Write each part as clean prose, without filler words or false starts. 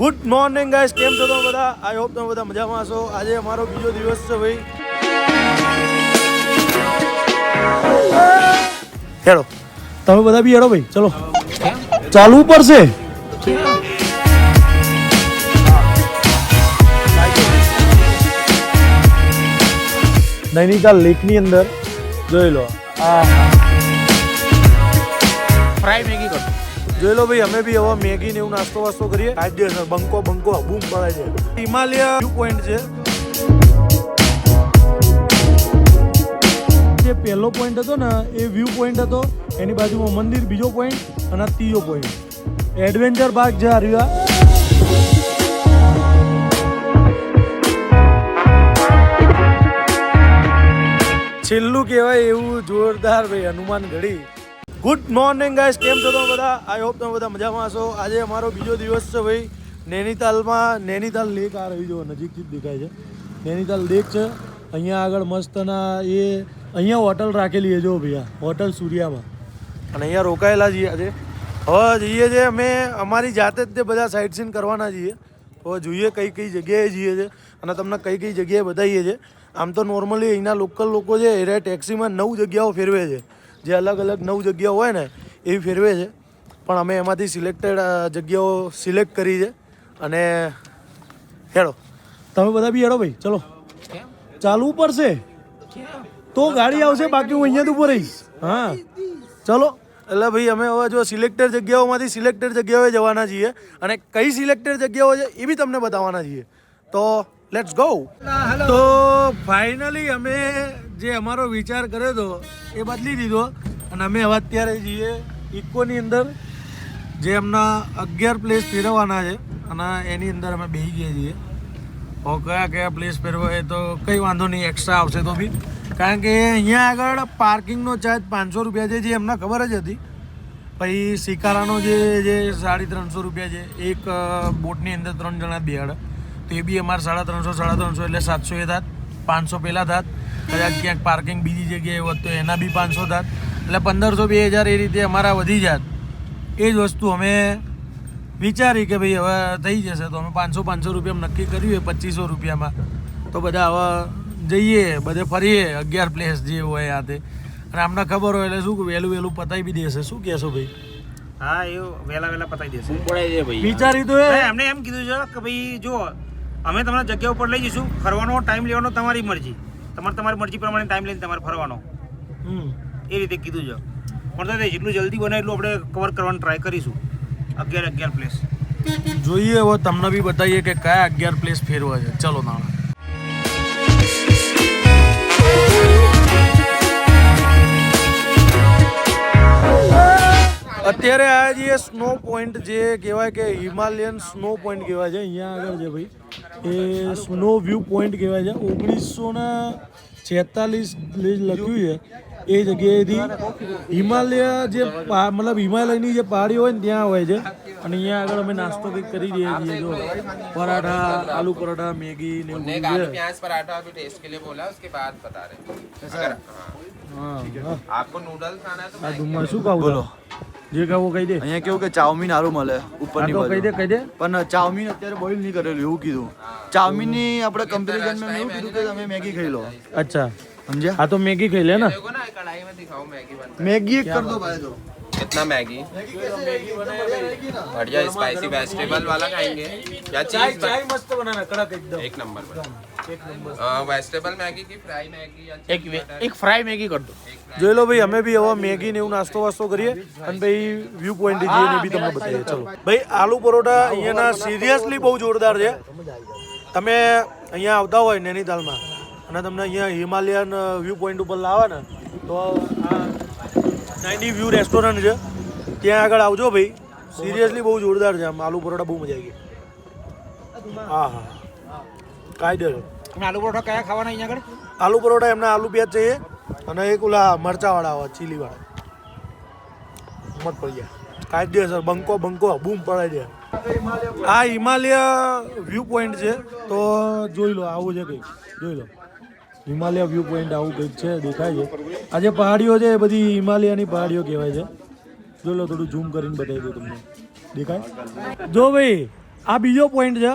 Good morning guys, કેમ છો તમે બધા? આઈ હોપ તમે બધા મજામાં હશો. આજે અમારો બીજો દિવસ છે ભાઈ. હેડો તમે બધા બી હેડો ભાઈ, ચલો ચાલવું પડશે. નૈનીતાલ લેકની અંદર જોઈ લો આ ફ્રાય મેગી કરો. જોઈ લો ભાઈ, અમે બી હવે મેગી ને એવું નાસ્તો વાસ્તો કરીએ. કાયદેસર બંકો બૂમ પડે છે. હિમાલય વ્યૂ પોઈન્ટ છે. જે પહેલો પોઈન્ટ હતો ને એ વ્યૂ પોઈન્ટ હતો, એની બાજુમાં મંદિર બીજો પોઈન્ટ, અને આ ત્રીજો પોઈન્ટ એડવેન્ચર પાર્ક છે. આવ્યા છેલ્લું કહેવાય એવું જોરદાર ભાઈ Hanuman Garhi. Good morning guys, કેમ છો તમે બધા? આઈ હોપ તમે બધા મજામાં હશો. આજે અમારો બીજો દિવસ છે ભાઈ નૈનીતાલમાં. નૈનીતાલ લેક આ રહી જો નજીકથી જ દેખાય છે. નૈનીતાલ લેક છે અહીંયા આગળ મસ્તના. એ અહીંયા હોટલ રાખેલી છે જો ભૈયા, હોટલ સૂર્યામાં. અને અહીંયા રોકાયેલા છીએ આજે. હવે જઈએ છીએ અમે અમારી જાતે જ તે બધા સાઇટ સીન કરવાના છીએ. હવે જોઈએ કઈ કઈ જગ્યાએ જઈએ છીએ અને તમને કઈ કઈ જગ્યાએ બતાવીએ છીએ. આમ તો નોર્મલી અહીંના લોકલ લોકો છે એ ટેક્સીમાં 9 જગ્યાઓ ફેરવે છે, જે અલગ અલગ 9 જગ્યાઓ હોય ને એવી ફેરવે છે. પણ અમે એમાંથી સિલેક્ટેડ જગ્યાઓ સિલેક્ટ કરી છે. અને હેડો તમે બધા બી હેડો ભાઈ, ચલો ચાલવું પડશે તો ગાડી આવશે, બાકી હું અહીંયા જ ઊભો રહીશ. હા ચલો. એટલે ભાઈ અમે હવે જો સિલેક્ટેડ જગ્યાઓમાંથી સિલેક્ટેડ જગ્યાઓએ જવાના છીએ, અને કઈ સિલેક્ટેડ જગ્યાઓ છે એ બી તમને બતાવવાના છીએ. તો લેટ્સ ગો. તો ફાઇનલી અમે જે અમારો વિચાર કર્યો હતો એ બદલી દીધો, અને અમે હવે અત્યારે જઈએ ઇકોની અંદર, જે એમના 11 પ્લેસ ફેરવવાના છે, અને એની અંદર અમે બેસી ગયા છીએ. કયા કયા પ્લેસ ફેરવો એ તો કંઈ વાંધો નહીં, એક્સ્ટ્રા આવશે તો બી. કારણ કે અહીંયા આગળ પાર્કિંગનો ચાર્જ 500 રૂપિયા છે, જે એમને ખબર જ હતી. પછી શિકારાનો જે 350 રૂપિયા છે, એક બોટની અંદર 3 જણા બેહાડે, તો એ બી અમારે 350 એટલે 700 એ થાત. 500 પહેલાં થાત. કદાચ ક્યાંક પાર્કિંગ બીજી જગ્યાએ હોત તો એના બી 500 થાત. એટલે 1500 2000 એ રીતે અમારા વધી જાત. એ જ વસ્તુ અમે વિચારી કે ભાઈ હવે થઈ જશે, તો અમે 500 રૂપિયામાં નક્કી કર્યું 2500 રૂપિયામાં. તો બધા હવે જઈએ, બધે ફરીએ 11 પ્લેસ જે હોય આ તે. અને આમને ખબર હોય એટલે શું વહેલું પતાવી બી દેશે. શું કહેશો ભાઈ? હા, એ વહેલા પતાવી દેશે. પડાઈ દે ભાઈ. વિચારી તો એમને એમ કીધું છે કે ભાઈ જો અમે તમને જગ્યા ઉપર લઈ જઈશું, ફરવાનો ટાઈમ લેવાનો તમારી મરજી, તમારી મરજી પ્રમાણે ટાઈમ લઈને તમારે ફરવાનો, એ રીતે કીધું છે. પણ તો જેટલું જલ્દી બને એટલું આપણે કવર કરવાનો ટ્રાય કરીશું. 11 પ્લેસ જોઈએ. હવે તમને બી બતાવીએ કે કયા 11 પ્લેસ ફેરવા છે. ચલો નાણા. અત્યારે આ જે સ્નો પોઈન્ટ જે કહેવાય કે હિમાલયન સ્નો પોઈન્ટ કહેવાય છે, અહીંયા આગળ છે ભાઈ એ સ્નો વ્યૂ પોઈન્ટ કહેવાય છે. 1946 લખ્યું છે. એ જગ્યાએથી હિમાલય જે મતલબ હિમાલયની જે પહાડીઓ હોય ને ત્યાં હોય છે. અને અહીંયા આગળ અમે નાસ્તો કંઈક કરી દઈએ છીએ. જો પરાઠા, આલુ પરાઠા, મેગી ને એવું છે. पराठा अभी टेस्ट के लिए बोला उसके बाद बता रहे हैं. आपको नूडल्स खाना है तो આ ધૂમમાં શું ખાવું? બોલો જે ખાવું કહી દે. અહીંયા કેવું કે ચાઉમીન સારું મળે ઉપરની તો કહી બાજુ. દે. પણ ચાઉમીન અત્યારે બોઇલ નહીં કરેલું એવું કીધું. ચાઉમીનની આપણે કમ્પેરિઝનમાં એવું કીધું કે તમે મેગી ખાઈ લો. અચ્છા, સમજ્યા? હા તો મેગી ખાઈ લે ને. देखो ना कढ़ाई में दिखाओ मैगी बनता મેગી એક કર દો ભાઈ. તો कितना मैगी बढ़िया स्पाइसी वेजिटेबल वाला खाएंगे या चीज ચાય મસ્ત બનાવે, કડક એકદમ. एक नंबर वेजिटेबल मैगी की फ्राई मैगी या એક ફ્રાય મેગી કરતો. જોઈ લો ભાઈ, અમે બી હવે મેગી ને એવું નાસ્તો વાસ્તો કરીએ, અને ભાઈ વ્યૂ પોઈન્ટ જઈએ ને બી તમને બતાવીએ. ચલો ભાઈ, આલુ પરોઠા અહીંયાના સિરિયસલી બહુ જોરદાર છે. તમે અહીંયા આવતા હોય નૈનીતાલમાં અને તમને અહીંયા હિમાલયન વ્યૂ પોઈન્ટ ઉપર લાવે ને, તો આ નાઇની વ્યૂ રેસ્ટોરન્ટ છે, ત્યાં આગળ આવજો ભાઈ. સિરિયસલી બહુ જોરદાર છે. આમ આલુ પરોઠા બહુ મજા આવી ગઈ. હા હા, કાયદેસર. તમે આલુ પરોઠા કયા ખાવાના અહીંયા આગળ? આલુ પરોઠા એમના આલુ પ્યાજ છે, અને એક ઓલા મરચાવાળા હોય, ચીલીવાળા. મત પડી ગયા. કાયદેસર બંકો બૂમ પડે છે. આ હિમાલય વ્યૂ પોઈન્ટ છે, તો જોઈ લો. આવું છે કંઈક, જોઈ લો. હિમાલય વ્યૂ પોઈન્ટ આવું કંઈક છે, દેખાય છે. આ જે પહાડીઓ છે એ બધી હિમાલયની પહાડીઓ કહેવાય છે. જોઈ લો, થોડું ઝૂમ કરીને બતાવી દઉં તમને. દેખાય જો ભાઈ, આ બીજો પોઈન્ટ છે.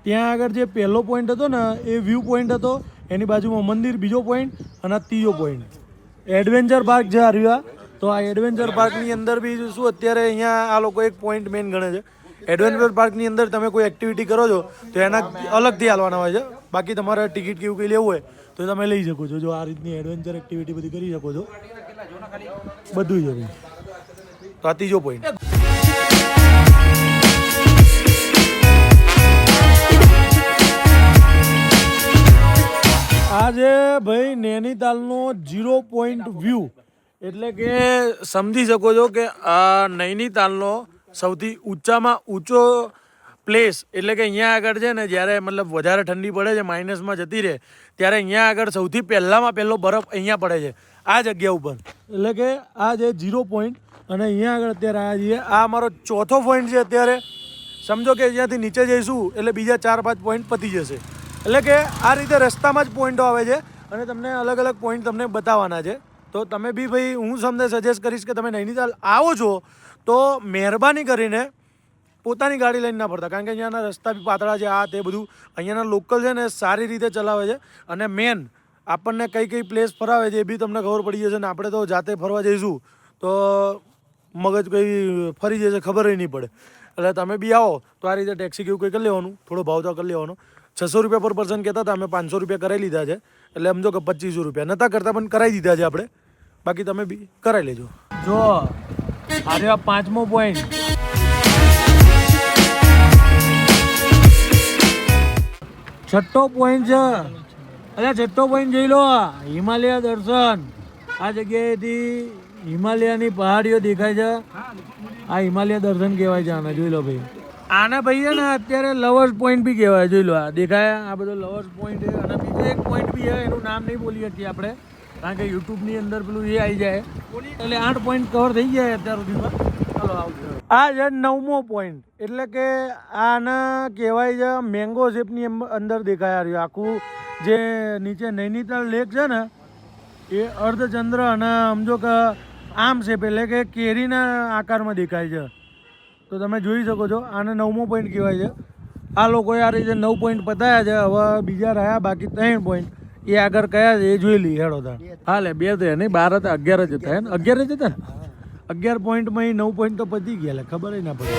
ત્યાં આગળ જે પહેલો પોઈન્ટ હતો ને એ વ્યૂ પોઈન્ટ હતો, એની બાજુમાં મંદિર બીજો પોઈન્ટ, અને આ ત્રીજો પોઈન્ટ એડવેન્ચર પાર્ક છે આવ્યા. તો આ એડવેન્ચર પાર્કની અંદર બી શું અત્યારે અહીંયા આ લોકો એક પોઈન્ટ મેઇન ગણે છે. એડવેન્ચર પાર્કની અંદર તમે કોઈ એક્ટિવિટી કરો છો તો એના અલગથી હાલવાના હોય છે. બાકી તમારે ટિકિટ કેવું કંઈ લેવું હોય તો તમે લઈ શકો છો. જો આ રીતની એડવેન્ચર એક્ટિવિટી બધી કરી શકો છો, બધું છે ભાઈ. તો આ ત્રીજો પોઈન્ટ. આ જે ભાઈ નૈનીતાલનો 0 પોઈન્ટ વ્યૂ, એટલે કે સમજી શકો છો કે આ નૈનીતાલનો સૌથી ઊંચામાં ઊંચો પ્લેસ. એટલે કે અહીંયા આગળ છે ને જ્યારે મતલબ વધારે ઠંડી પડે છે, માઇનસમાં જતી રહે, ત્યારે અહીંયા આગળ સૌથી પહેલામાં પહેલો બરફ અહીંયા પડે છે આ જગ્યા ઉપર. એટલે કે આ જે 0 પોઈન્ટ, અને અહીંયા આગળ અત્યારે આ જઈએ, આ અમારો ચોથો પોઈન્ટ છે અત્યારે. સમજો કે અહીંયાથી નીચે જઈશું એટલે બીજા 4-5 પોઈન્ટ પતી જશે. એટલે કે આ રીતે રસ્તામાં જ પોઈન્ટો આવે છે અને તમને અલગ અલગ પોઈન્ટ તમને બતાવવાના છે. તો તમે બી ભાઈ, હું તમને સજેસ્ટ કરીશ કે તમે નૈનીતાલ આવો છો તો મહેરબાની કરીને પોતાની ગાડી લઈને ના પડતા, કારણ કે અહીંયાના રસ્તા બી પાતળા છે. આ તે બધું અહીંયાના લોકલ છે ને સારી રીતે ચલાવે છે, અને મેન આપણને કઈ કઈ પ્લેસ ફરાવે છે એ બી તમને ખબર પડી જશે. ને આપણે તો જાતે ફરવા જઈશું તો મગજ કંઈ ફરી જશે, ખબર નહીં પડે. એટલે તમે બી આવો તો આ રીતે ટેક્સી કેવું કંઈ કરી લેવાનું, થોડો ભાવ તો કરી લેવાનો. 600 રૂપિયા પર પર્સન કહેતા હતા, અમે 500 રૂપિયા કરાવી લીધા છે. એટલે સમજો કે 2500 રૂપિયા નતા કરતા પણ કરાવી દીધા છે આપણે. બાકી તમે બી કરાવી લેજો. જો આજે આ 5મો પોઈન્ટ. છઠ્ઠો પોઈન્ટ છે. અરે છઠ્ઠો પોઈન્ટ જોઈ લો, હિમાલય દર્શન. આ જગ્યાએથી હિમાલયની પહાડીઓ દેખાય છે. આ હિમાલય દર્શન કહેવાય છે આને. જોઈ લો ભાઈ, આને ભાઈ છે ને અત્યારે લવર્સ પોઈન્ટ બી કહેવાય. જોઈ લો, આ દેખાય, આ બધો લવર્સ પોઈન્ટ છે. અને બીજો એક પોઈન્ટ બી છે, એનું નામ નહીં બોલી શકીએ આપણે, કારણ કે યુટ્યુબની અંદર પેલું એ આવી જાય. એટલે 8 પોઈન્ટ કવર થઈ જાય અત્યાર સુધીમાં. ચાલો આવજો. આ છે 9મો પોઈન્ટ. એટલે કે આને કહેવાય છે મેંગો શેપની અંદર દેખાય રહ્યું આખું. જે નીચે નૈનીતાલ લેક છે ને એ અર્ધચંદ્ર અને સમજો કે આમ શેપ, એટલે કે કેરીના આકારમાં દેખાય છે. તો તમે જોઈ શકો છો. આને 9મો પોઈન્ટ કહેવાય છે. આ લોકોએ આ રીતે 9 પોઈન્ટ પતાયા છે. હવે બીજા રહ્યા બાકી 3 પોઈન્ટ. એ આગળ કયા છે એ જોઈ લઈએ. હેડો હતા હાલે 2 થયા નહીં, 12 હતા, 11 જ હતા. 11 જ હતા ને. 11 પોઈન્ટમાં 9 પોઈન્ટ તો પતી ગયા, એટલે ખબર ના પડી.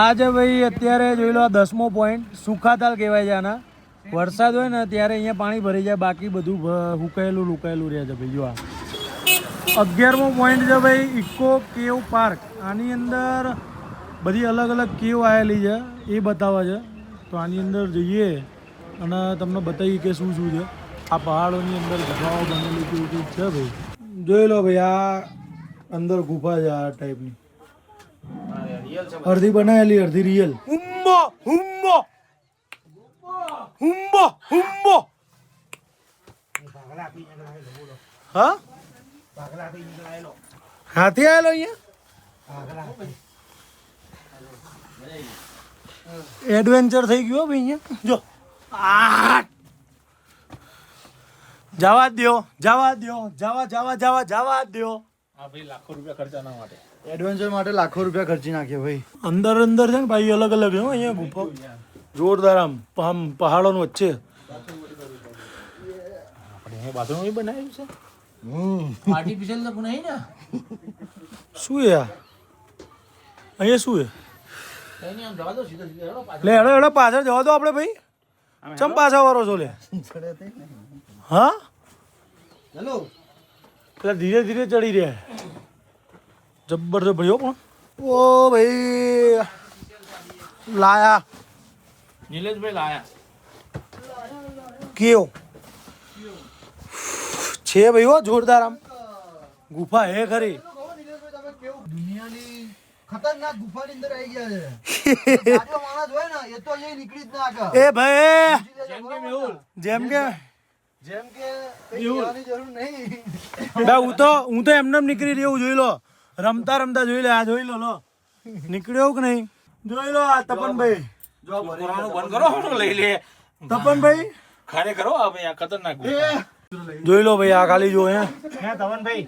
આ છે ભાઈ અત્યારે જોઈ લો, આ 10મો પોઈન્ટ સુખાતાલ કહેવાય છે આના. વરસાદ હોય ને ત્યારે અહીંયા પાણી ભરી જાય, બાકી બધું હુકાયેલું લુકાયેલું રહે છે ભાઈ. જો આ 11મો પોઈન્ટ છે ભાઈ ઇકો કેવ પાર્ક. આની અંદર બધી અલગ અલગ કેવ આવેલી છે, એ બતાવે છે. તો આની અંદર જઈએ અને તમને બતાવીએ કે શું શું છે. આ પહાડોની અંદર ગુફાઓ બનેલી કેવું કંઈક છે ભાઈ. જોઈ લો ભાઈ, આ અંદર ગુફા છે આ ટાઈપની, અડધી બનાવેલી અડધી રિયલ. હુમ્બો હુમ્બો હુમ્બો હુમ્બો. હા, હાથી આવેલો અહીંયા. એડવેન્ચર થઈ ગયો ભાઈ અહીંયા. જો જવા દો, જવા દો, જવા દો. એડવેન્ચર માટે લાખો રૂપિયા ખર્ચી નાખ્યો ભાઈ. અંદર અંદર છે ને ભાઈ, અલગ અલગ છે અહીંયા ગુફા. જોરદાર આમ પહાડોની વચ્ચે. બાથરૂમ બનાવ્યું છે આર્ટિફિશિયલ તો નહીં ને. શું છે આ અહીંયા? શું છે? લે હેડો હેડો પાછળ જવા દો આપણે ભાઈ. ચમ પાછા વારો છો લે? હા ચલો, એટલે ધીરે ધીરે ચડી રહ્યા. જબરદસ્ત ભાઈઓ પણ. ઓ ભાઈ લાયા નિલેશભાઈ લાયા કેવો છે ભાઈ. હો જોરદાર આમ ગુફા હે ખરી. દુનિયાની ખતરનાક ગુફાની અંદર આવી ગયા છે. આટલો માણસ હોય ને એ તો અહીંયા નીકળી જ ના શકે. એ ભાઈ જેમ કે કહેવાની જરૂર નહીં. હું તો એમને નીકળી રહ્યો. જોઈ લો, રમતા રમતા જોઈ લે. આ જોઈ લો, લો નીકળ્યો કે નહીં. જોઈ લો આ તપનભાઈ. બંધ કરો, લઈ લે તપનભાઈ ખાને કરો. હવે આ ખતરનાક જોઈ લો ભાઈ, આ ખાલી જો હે તપનભાઈ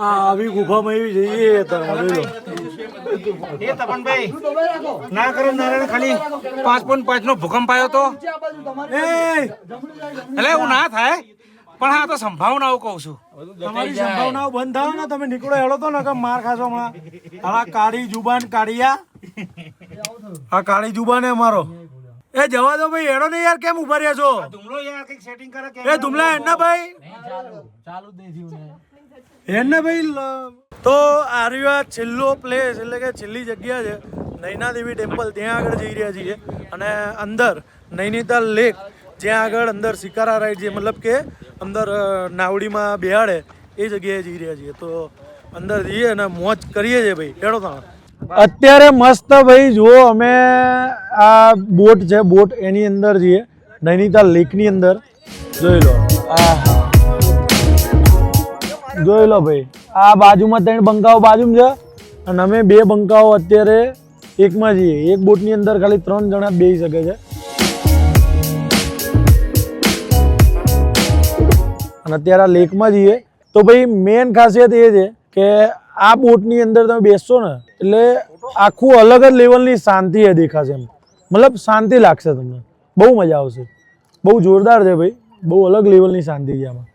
આવી ગુફામાં એવી જઈએ તમે જોઈ લો. એ તપનભાઈ ના કરો નારાયણ ખાલી 5.5 નો ભૂકંપ આવ્યો તો એટલે એવું ના થાય પણ હા તો સંભાવનાઓ કહું છું. તમારી સંભાવનાઓ બંધ થાય ને તમે નીકળો હેડો તો ને કે માર ખાશો હમણાં. આ કાળી જુબાન કાળિયા, આ કાળી જુબાન હે મારો. એ જવા દો ભાઈ, હેડો ને યાર, કેમ ઉભા રહ્યા છો? ધુમલો યાર કંઈક સેટિંગ કરે કે એ ધુમલા હેડના ભાઈ, હેડના ભાઈ. તો આ રહ્યો આ છેલ્લો પ્લેસ, એટલે કે છેલ્લી જગ્યા છે નૈના દેવી ટેમ્પલ. ત્યાં આગળ જઈ રહ્યા છીએ અને અંદર નૈનીતાલ લેક, જ્યાં આગળ અંદર શિકારા રાઈડ છે, મતલબ કે અંદર નાવડીમાં બેહાડે એ જગ્યાએ જઈ રહ્યા છીએ. તો અંદર જઈએ અને મોજ કરીએ છીએ ભાઈ. હેડો તમે. અત્યારે મસ્ત ભાઈ જુઓ, અમે આ બોટ છે, બોટ એની અંદર છીએ નૈનીતાલ લેકની અંદર. જોઈ લો, જોઈ લો ભાઈ, આ બાજુમાં 3 બંકાઓ બાજુમાં છે અને અમે 2 બંકાઓ અત્યારે એકમાં છીએ. એક બોટની અંદર ખાલી 3 જણા બેસી શકે છે. અને અત્યારે આ લેકમાં જઈએ તો ભાઈ મેન ખાસિયત એ છે કે આ બોટની અંદર તમે બેસશો ને એટલે આખું અલગ જ લેવલની શાંતિ એ દેખાશે. એમ મતલબ શાંતિ લાગશે તમને, બહુ મજા આવશે. બહુ જોરદાર છે ભાઈ, બહુ અલગ લેવલની શાંતિ છે આમાં.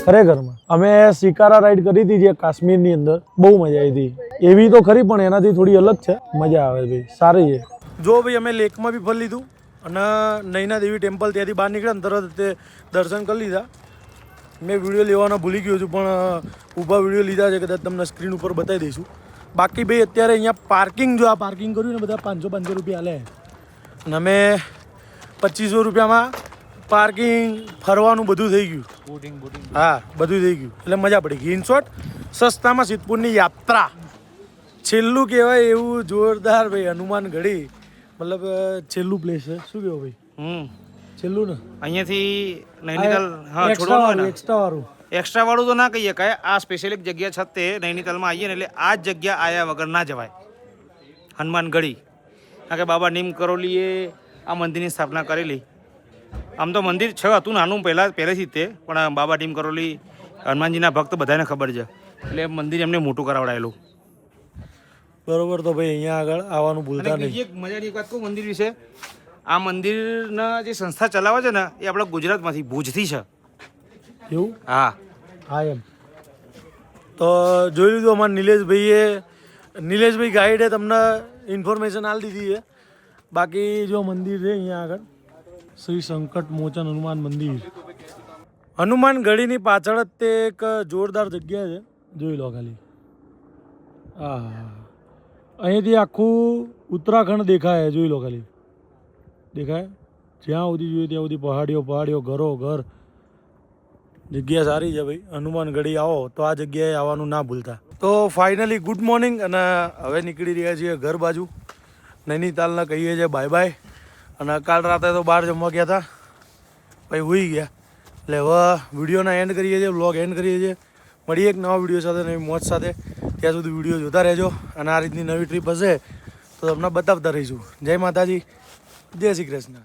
ખરેખરમાં અમે શિકારા રાઈડ કરી હતી જે કાશ્મીરની અંદર, બહુ મજા આવી હતી. એવી તો ખરી પણ એનાથી થોડી અલગ છે, મજા આવે ભાઈ, સારી છે. જો ભાઈ અમે લેકમાં બી ફરી લીધું અને નૈના દેવી ટેમ્પલ ત્યાંથી બહાર નીકળ્યા ને તરત તે દર્શન કરી લીધા. મેં વિડીયો લેવાનો ભૂલી ગયો છું પણ ઊભા વિડીયો લીધા છે, કદાચ તમને સ્ક્રીન ઉપર બતાવી દઈશું. બાકી ભાઈ અત્યારે અહીંયા પાર્કિંગ, જો આ પાર્કિંગ કર્યું ને બધા 500 રૂપિયા લે અને અમે 2500 રૂપિયામાં પાર્કિંગ, ફરવાનું બધું થઈ ગયું. હા, બધું થઈ ગયું એટલે મજા પડી ગઈ. ઇન શોર્ટ, સસ્તામાં સિદ્ધપુરની યાત્રા. છેલ્લું કહેવાય એવું જોરદાર ભાઈ, હનુમાન ગઢી, મતલબ છેલ્લું પ્લેસ છે. શું કહેવું ભાઈ? છેલ્લું ને અહીંયાથી નૈનીતાલ હા છોડવાનું એક્સ્ટ્રા વાળું, એક્સ્ટ્રા વાળું તો ના કહીએ કાંઈ. આ સ્પેશિયલ એક જગ્યા છે તે નૈનીતાલમાં આવીએ ને એટલે આ જ જગ્યા આવ્યા વગર ના જવાય. હનુમાન ગઢી, કારણ કે બાબા નીમ કરોલીએ આ મંદિરની સ્થાપના કરેલી. આમ તો મંદિર હતું નાનું પહેલેથી તે, પણ બાબા નીમ કરોલી હનુમાનજીના ભક્ત બધાને ખબર છે એટલે મંદિર એમને મોટું કરાવડાયેલું. બરોબર. તો ભાઈ અહીંયા આગળ આવવાનું ભૂલતા નહીં. બીજી એક મજાની એક વાત કહું મંદિર વિશે. આ મંદિરના જે સંસ્થા ચલાવે છે ને એ આપણા ગુજરાતમાંથી, ભુજથી છે. એવું? હા હા એમ. તો જોઈ લીધું અમારા નિલેશભાઈ ગાઈડે તમને ઇન્ફોર્મેશન આપી દીધી છે. બાકી જો મંદિર છે અહીંયા આગળ, શ્રી સંકટ મોચન હનુમાન મંદિર. હનુમાન ગઢીની પાછળ જ તે એક જોરદાર જગ્યા છે, જોઈ લો ખાલી. હા, અહીંયાથી આખું ઉત્તરાખંડ દેખાય, જોઈ લો ખાલી. દેખાય? જ્યાં સુધી જોઈએ ત્યાં સુધી પહાડીઓ, ઘર. જગ્યા સારી છે ભાઈ. હનુમાન ગઢી આવો તો આ જગ્યાએ આવવાનું ના ભૂલતા. તો ફાઇનલી ગુડ મોર્નિંગ અને હવે નીકળી રહ્યા છીએ ઘર બાજુ. નૈનીતાલના કહીએ છીએ બાય બાય. અને કાલ રાતે તો બહાર જમવા ગયા હતા, પછી હોઈ ગયા. એટલે હવે વિડીયોના એન્ડ કરીએ છીએ, વ્લોગ એન્ડ કરીએ છીએ. મળીએ એક નવા વિડીયો સાથે, નવી મોજ સાથે. ત્યાં સુધી વિડીયો જોતા રહેજો અને આ રીતની નવી ટ્રીપ હશે તો તમને બતાવતા રહીશું. જય માતાજી, જય શ્રી કૃષ્ણ.